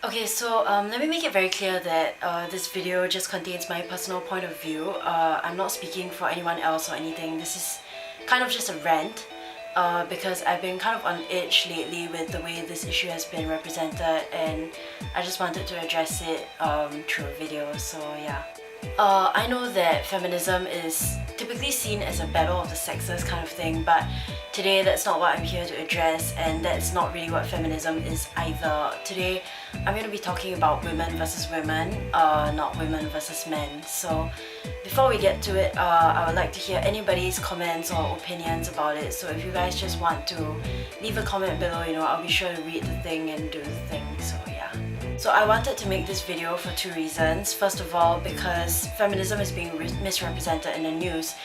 Okay, so let me make it very clear that this video just contains my personal point of view. I'm not speaking for anyone else or anything. This is kind of just a rant because I've been kind of on edge lately with the way this issue has been represented, and I just wanted to address it through a video, so yeah. I know that feminism is typically seen as a battle of the sexes kind of thing, but today that's not what I'm here to address, and that's not really what feminism is either. Today I'm going to be talking about women versus women, not women versus men. So before we get to it, I would like to hear anybody's comments or opinions about it. So if you guys just want to leave a comment below, I'll be sure to read the thing and do the thing, so yeah. So I wanted to make this video for two reasons. First of all, because feminism is being misrepresented in the news.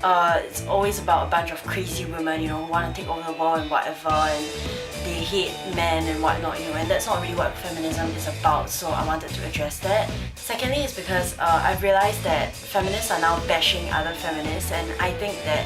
It's always about a bunch of crazy women, who want to take over the world and whatever, and they hate men and whatnot, and that's not really what feminism is about, so I wanted to address that. Secondly is because I've realized that feminists are now bashing other feminists, and I think that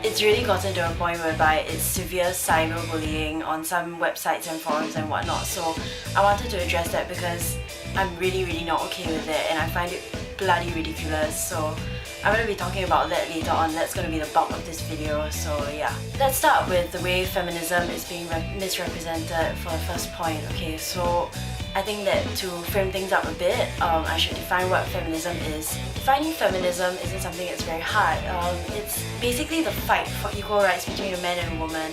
it's really gotten to a point whereby it's severe cyberbullying on some websites and forums and whatnot. So I wanted to address that because I'm really not okay with it, and I find it bloody ridiculous. So I'm going to be talking about that later on. That's going to be the bulk of this video, so yeah. Let's start with the way feminism is being misrepresented for the first point. Okay, so I think that to frame things up a bit, I should define what feminism is. Defining feminism isn't something that's very hard. It's basically the fight for equal rights between a man and a woman.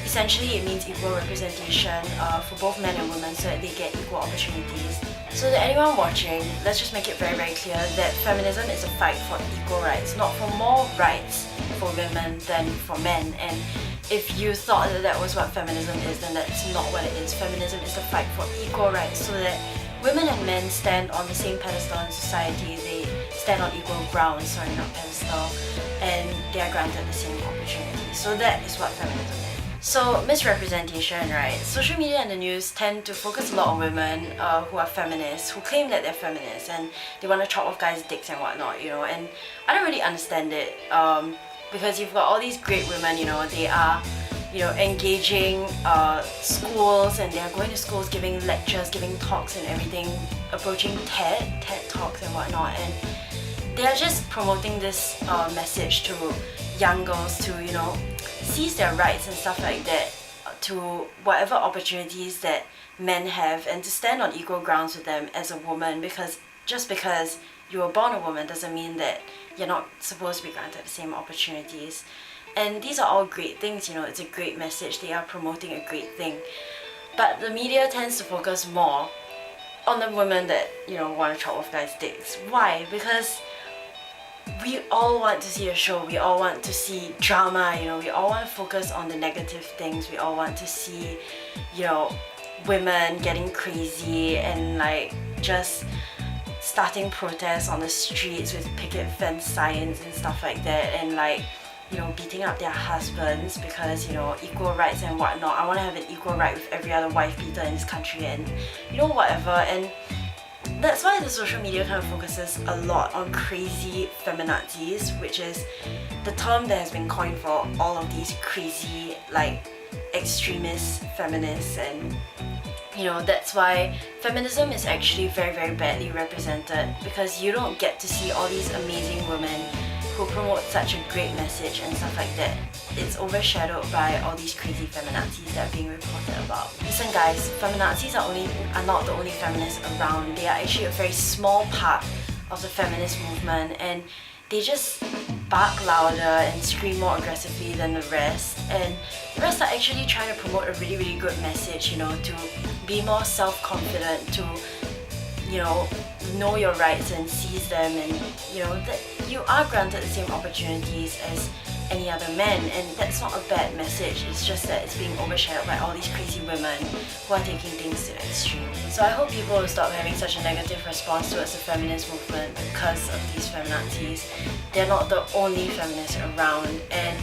Essentially, it means equal representation for both men and women so that they get equal opportunities. So to anyone watching, let's just make it very clear that feminism is a fight for equal rights, not for more rights for women than for men. And if you thought that that was what feminism is, then that's not what it is. Feminism is the fight for equal rights so that women and men stand on the same pedestal in society. They stand on equal ground, sorry, not pedestal, and they are granted the same opportunities. So that is what feminism is. So misrepresentation, right? Social media and the news tend to focus a lot on women who are feminists, who claim that they're feminists and they want to chop off guys' dicks and whatnot, and I don't really understand it because you've got all these great women, they are engaging schools, and they're going to schools, giving lectures, giving talks and everything, approaching TED Talks and whatnot, and they're just promoting this message to young girls to, seize their rights and stuff like that, to whatever opportunities that men have, and to stand on equal grounds with them as a woman, because just because you were born a woman doesn't mean that you're not supposed to be granted the same opportunities. And these are all great things, it's a great message, they are promoting a great thing. But the media tends to focus more on the women that, want to chop off guys' dicks. Why? Because we all want to see a show, we all want to see drama, we all want to focus on the negative things, we all want to see, women getting crazy and just starting protests on the streets with picket fence signs and stuff like that, and beating up their husbands because, equal rights and whatnot. I want to have an equal right with every other wife beater in this country, and whatever. And that's why the social media kind of focuses a lot on crazy feminazis, which is the term that has been coined for all of these crazy, extremist feminists. And that's why feminism is actually very badly represented, because you don't get to see all these amazing women who promote such a great message and stuff like that. It's overshadowed by all these crazy feminazis that are being reported about. Listen guys, feminazis are not the only feminists around. They are actually a very small part of the feminist movement, and they just bark louder and scream more aggressively than the rest. And the rest are actually trying to promote a really good message, to be more self-confident, to know your rights and seize them, and that you are granted the same opportunities as any other man, and that's not a bad message. It's just that it's being overshadowed by all these crazy women who are taking things to the extreme. So I hope people will stop having such a negative response towards the feminist movement because of these feminazis. They're not the only feminists around, and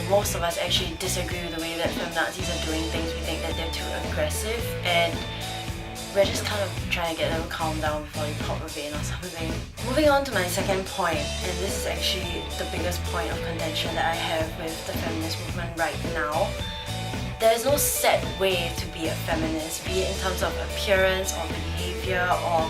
most of us actually disagree with the way that feminazis are doing things. We think that they're too aggressive, and we're just kind of trying to get them to calm down before they pop a vein or something. Moving on to my second point, and this is actually the biggest point of contention that I have with the feminist movement right now. there's no set way to be a feminist, be it in terms of appearance or behavior or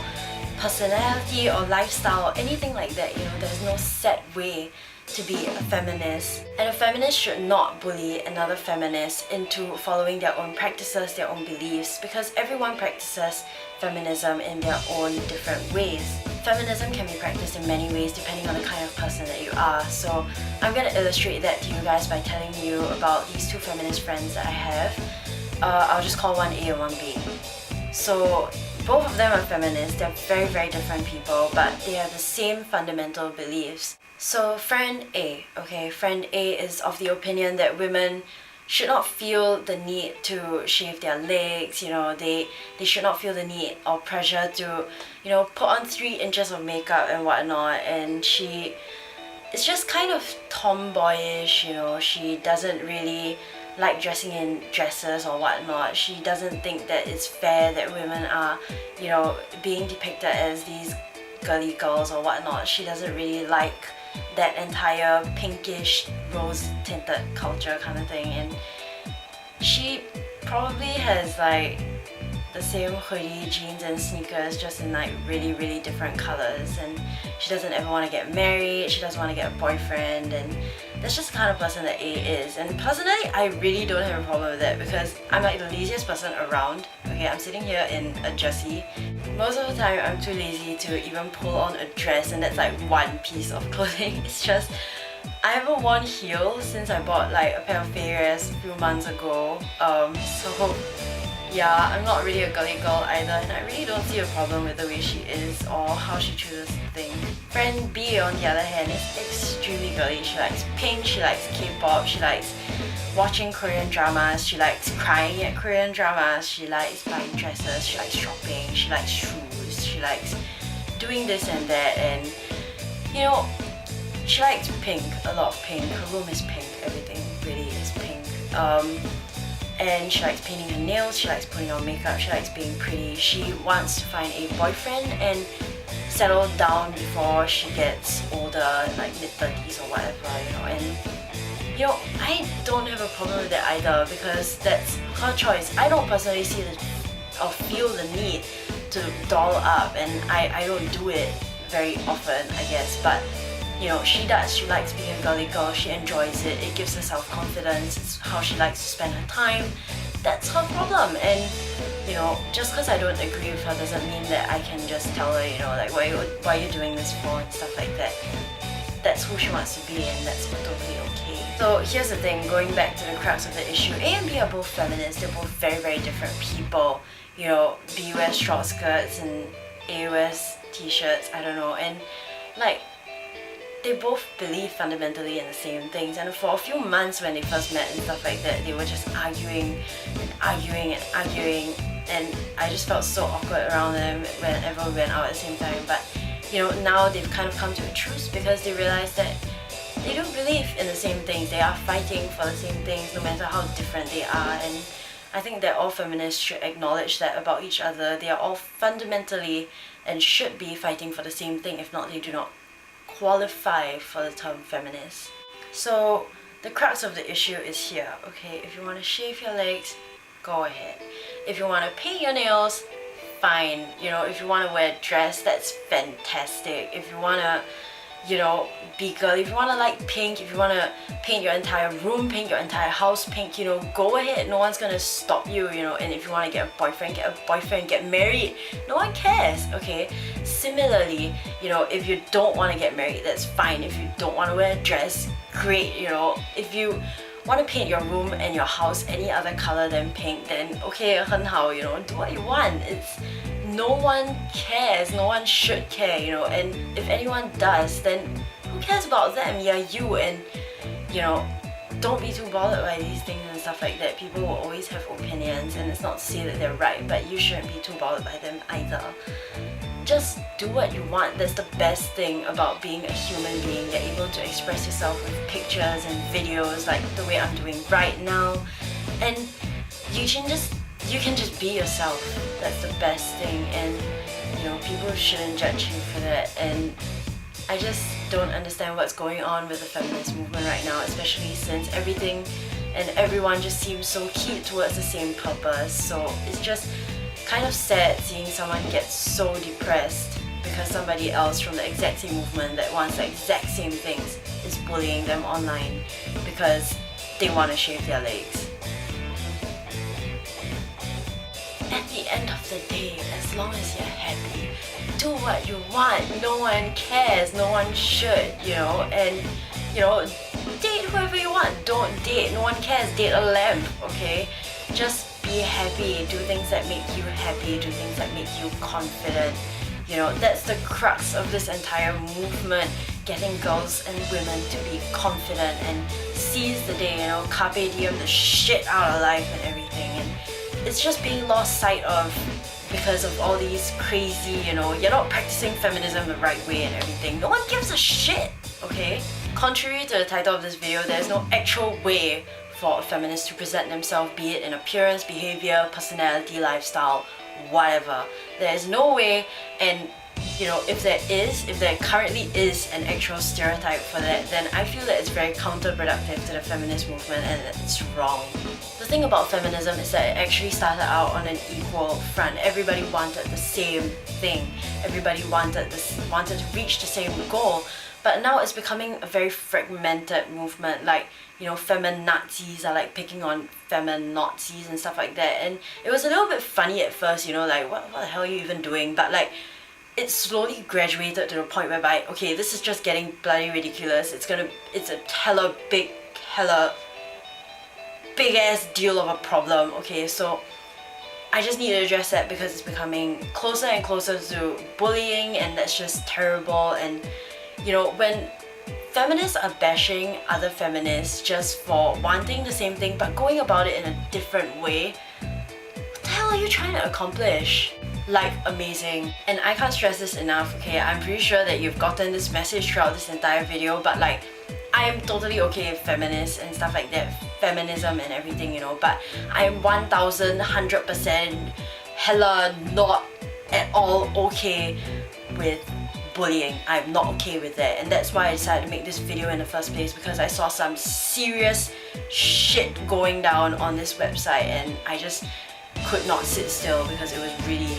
personality or lifestyle, anything like that. There's no set way to be a feminist. And a feminist should not bully another feminist into following their own practices, their own beliefs, because everyone practices feminism in their own different ways. Feminism can be practiced in many ways depending on the kind of person that you are. So I'm going to illustrate that to you guys by telling you about these two feminist friends that I have. I'll just call one A and one B. So both of them are feminists. They're very, very different people, but they have the same fundamental beliefs. So friend A, friend A is of the opinion that women should not feel the need to shave their legs, they should not feel the need or pressure to, put on 3 inches of makeup and whatnot. And she is just kind of tomboyish, she doesn't really like dressing in dresses or whatnot. She doesn't think that it's fair that women are, being depicted as these girly girls or whatnot. She doesn't really like that entire pinkish rose tinted culture kind of thing, and she probably has like the same hoodie, jeans and sneakers, just in like really, really different colors. And she doesn't ever want to get married, she doesn't want to get a boyfriend, and that's just the kind of person that A is. And personally, I really don't have a problem with that because I'm like the laziest person around. I'm sitting here in a jersey. Most of the time I'm too lazy to even pull on a dress, and that's like one piece of clothing. It's just, I haven't worn heels since I bought like a pair of Fairies a few months ago. So yeah, I'm not really a girly girl either, and I really don't see a problem with the way she is or how she chooses to think. Friend B, on the other hand, is extremely girly. She likes pink, she likes K-pop, she likes watching Korean dramas, she likes crying at Korean dramas, she likes buying dresses, she likes shopping, she likes shoes, she likes doing this and that, and she likes pink, a lot of pink. Her room is pink, everything really is pink. And she likes painting her nails, she likes putting on makeup, she likes being pretty. She wants to find a boyfriend and settle down before she gets older, like mid-30s or whatever, and I don't have a problem with that either because that's her choice. I don't personally see or feel the need to doll up, and I don't do it very often, I guess, but she does. She likes being a girly girl, she enjoys it, it gives her self-confidence, it's how she likes to spend her time. That's her problem, and just because I don't agree with her doesn't mean that I can just tell her, like, why are you doing this for, and stuff like that. That's who she wants to be, and that's totally okay. So here's the thing, going back to the crux of the issue, A and B are both feminists. They're both very, very different people. B wears short skirts and A wears t-shirts, I don't know, and like, they both believe fundamentally in the same things, and for a few months when they first met and stuff like that, they were just arguing and arguing and arguing, and I just felt so awkward around them whenever we went out at the same time. But now they've kind of come to a truce because they realize that they don't believe in the same things. They are fighting for the same things no matter how different they are, and I think that all feminists should acknowledge that about each other. They are all fundamentally and should be fighting for the same thing. If not, they do not qualify for the term feminist. So the crux of the issue is here, if you want to shave your legs, go ahead. If you want to paint your nails, fine. If you want to wear a dress, that's fantastic. If you want to be girly, if you want to like pink, if you want to paint your entire room, paint your entire house pink, go ahead. No one's gonna stop you, and if you want to get a boyfriend, get married. No one cares, Similarly, if you don't want to get married, that's fine. If you don't want to wear a dress, great, If you want to paint your room and your house any other color than pink, then okay, 很好, do what you want. No one cares, no one should care, and if anyone does, then who cares about them? Yeah, you, and don't be too bothered by these things and stuff like that. People will always have opinions, and it's not to say that they're right, but you shouldn't be too bothered by them either. Just do what you want. That's the best thing about being a human being. You're able to express yourself with pictures and videos like the way I'm doing right now, and you can just be yourself. That's the best thing, and people shouldn't judge you for that. And I just don't understand what's going on with the feminist movement right now, especially since everything and everyone just seems so keyed towards the same purpose. So it's just kind of sad seeing someone get so depressed because somebody else from the exact same movement that wants the exact same things is bullying them online because they want to shave their legs. At the end of the day, as long as you're happy, do what you want. No one cares, no one should, and date whoever you want. Don't date, no one cares. Date a lamp, okay? Just be happy, do things that make you happy, do things that make you confident. That's the crux of this entire movement, getting girls and women to be confident and seize the day, Carpe diem the shit out of life and everything. And it's just being lost sight of because of all these crazy, you're not practicing feminism the right way and everything. No one gives a shit, okay? Contrary to the title of this video, there's no actual way for a feminist to present themselves, be it in appearance, behavior, personality, lifestyle, whatever. There is no way, and if there currently is an actual stereotype for that, then I feel that it's very counterproductive to the feminist movement and it's wrong. The thing about feminism is that it actually started out on an equal front. Everybody wanted the same thing. Everybody wanted to reach the same goal. But now it's becoming a very fragmented movement. Like, feminazis are like picking on feminazis and stuff like that. And it was a little bit funny at first, like what the hell are you even doing? But like, it slowly graduated to the point whereby, okay, this is just getting bloody ridiculous. It's a hella big ass deal of a problem. Okay, so I just need to address that because it's becoming closer and closer to bullying, and that's just terrible. And when feminists are bashing other feminists just for wanting the same thing but going about it in a different way, what the hell are you trying to accomplish? Like, amazing. And I can't stress this enough, okay? I'm pretty sure that you've gotten this message throughout this entire video, but like, I am totally okay with feminists and stuff like that, feminism and everything, but I am 1,100% hella not at all okay with bullying. I'm not okay with that, and that's why I decided to make this video in the first place, because I saw some serious shit going down on this website and I just could not sit still because it was really,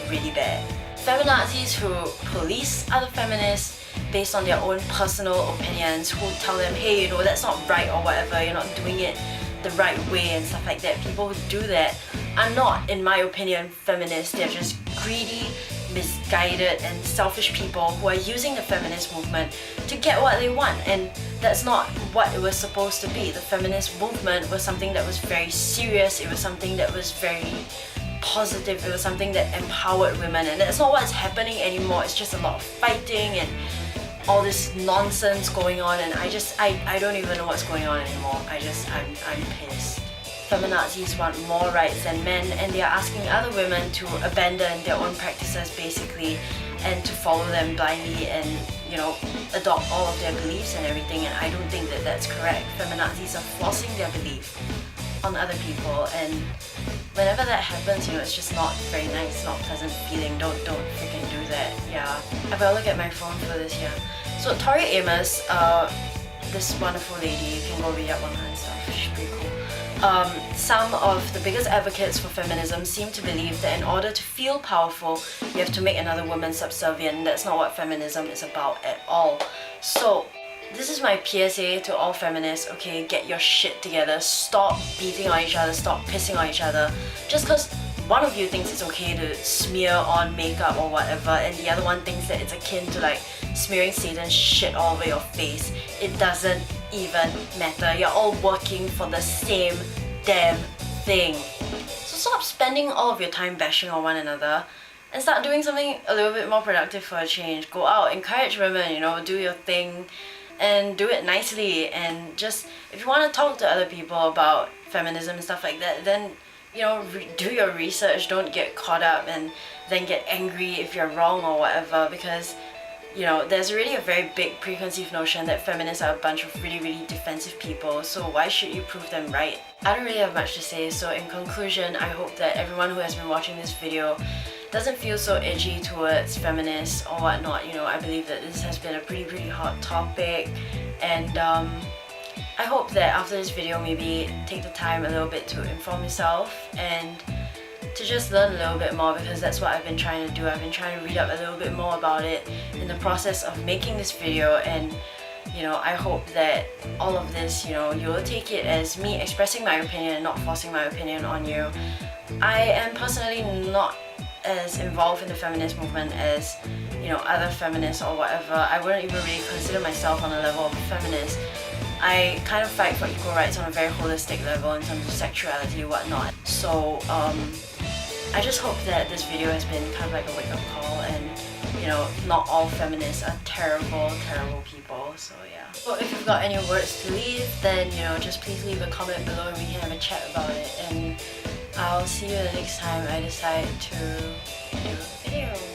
really bad. Feminazis who police other feminists based on their own personal opinions, who tell them, hey, that's not right or whatever, you're not doing it the right way and stuff like that. People who do that are not, in my opinion, feminists. They're just greedy, misguided and selfish people who are using the feminist movement to get what they want, and that's not what it was supposed to be. The feminist movement was something that was very serious, it was something that was very positive, it was something that empowered women, and that's not what's happening anymore. It's just a lot of fighting and all this nonsense going on, and I don't even know what's going on anymore. I'm pissed. Feminazis want more rights than men, and they are asking other women to abandon their own practices basically and to follow them blindly and adopt all of their beliefs and everything, and I don't think that that's correct. Feminazis are forcing their belief on other people, and whenever that happens, it's just not very nice, not pleasant feeling. Don't freaking do that. Yeah. I better look at my phone for this here. So Tori Amos, this wonderful lady, you can go read up on her and stuff, she's pretty cool. Some of the biggest advocates for feminism seem to believe that in order to feel powerful, you have to make another woman subservient. That's not what feminism is about at all. So this is my PSA to all feminists, okay? Get your shit together. Stop beating on each other, stop pissing on each other. Just because one of you thinks it's okay to smear on makeup or whatever, and the other one thinks that it's akin to like smearing Satan's shit all over your face, it doesn't even matter. You're all working for the same damn thing. So stop spending all of your time bashing on one another and start doing something a little bit more productive for a change. Go out, encourage women, do your thing and do it nicely. And just, if you want to talk to other people about feminism and stuff like that, then do your research. Don't get caught up and then get angry if you're wrong or whatever, because there's already a very big preconceived notion that feminists are a bunch of really, really defensive people, so why should you prove them right? I don't really have much to say, so in conclusion, I hope that everyone who has been watching this video doesn't feel so edgy towards feminists or whatnot. I believe that this has been a pretty hot topic, and I hope that after this video, maybe take the time a little bit to inform yourself and to just learn a little bit more, because that's what I've been trying to do. I've been trying to read up a little bit more about it in the process of making this video, and I hope that all of this, you will take it as me expressing my opinion and not forcing my opinion on you. I am personally not as involved in the feminist movement as other feminists or whatever. I wouldn't even really consider myself on the level of a feminist. I kind of fight for equal rights on a very holistic level in terms of sexuality and whatnot. So I just hope that this video has been kind of like a wake-up call, and not all feminists are terrible people. So yeah. So if you've got any words to leave, then just please leave a comment below and we can have a chat about it. And I'll see you the next time I decide to do a video.